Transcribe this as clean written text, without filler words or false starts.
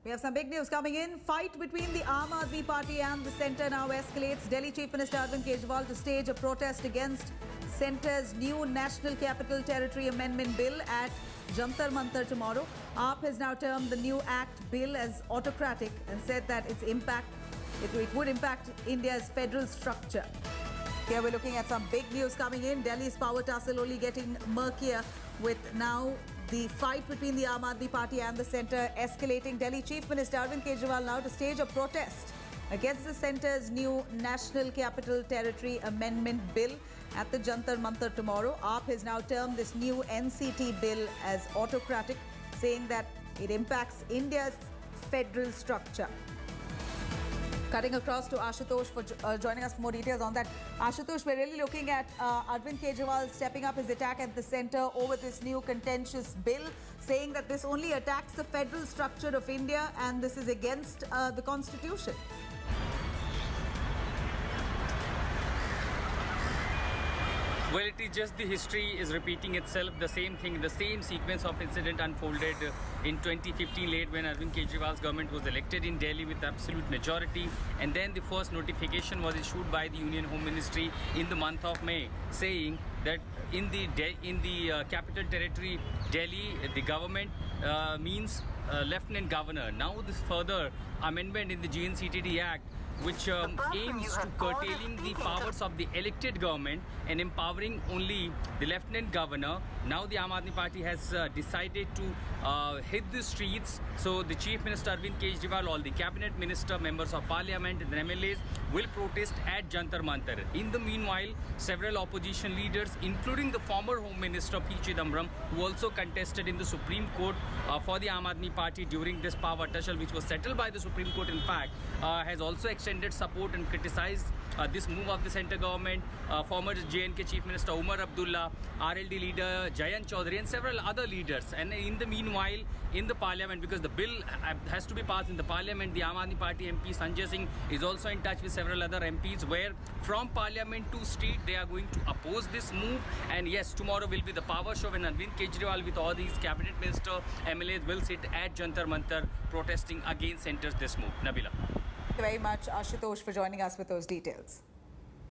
We have some big news coming in. Fight between the Aam Aadmi Party and the centre now escalates. Delhi Chief Minister Arvind Kejriwal to stage a protest against centre's new National Capital Territory Amendment Bill at Jantar Mantar tomorrow. AAP has now termed the new act bill as autocratic and said that it would impact India's federal structure. Here we're looking at some big news coming in. Delhi's power tussle only getting murkier with now the fight between the Aam Aadmi Party and the centre escalating. Delhi Chief Minister Arvind Kejriwal now to stage a protest against the centre's new National Capital Territory Amendment Bill at the Jantar Mantar tomorrow. AAP has now termed this new NCT bill as autocratic, saying that it impacts India's federal structure. Cutting across to Ashutosh for joining us for more details on that. Ashutosh, we're really looking at Arvind Kejriwal stepping up his attack at the centre over this new contentious bill, saying that this only attacks the federal structure of India and this is against the constitution. Well, it is just the history is repeating itself. The same thing, the same sequence of incident unfolded in 2015 late when Arvind Kejriwal's government was elected in Delhi with absolute majority, and then the first notification was issued by the Union Home Ministry in the month of May, saying that in the capital territory Delhi, the government means Lieutenant Governor. Now this further amendment in the GNCTD Act, which aims to curtailing the powers of the elected government and empowering only the Lieutenant Governor. Now the Aam Aadmi Party has decided to hit the streets. So the Chief Minister Arvind Kejriwal, all the Cabinet Minister, members of Parliament and the MLAs will protest at Jantar Mantar. In the meanwhile, several opposition leaders, including the former Home Minister P. Chidambaram, who also contested in the Supreme Court for the Aam Aadmi Party during this power tussle, which was settled by the Supreme Court in fact, has also extended support and criticized this move of the centre government. Former JNK Chief Minister Umar Abdullah, RLD leader Jayant Chaudhary and several other leaders. And in the meanwhile, in the Parliament, because the bill has to be passed in the Parliament, the Aam Aadmi Party MP Sanjay Singh is also in touch with several other MPs, where from Parliament to street they are going to oppose this move. And yes, tomorrow will be the power show when Arvind Kejriwal with all these Cabinet Minister MLAs will sit at Jantar Mantar protesting against centre's this move. Nabila. Thank you very much, Ashutosh, for joining us with those details.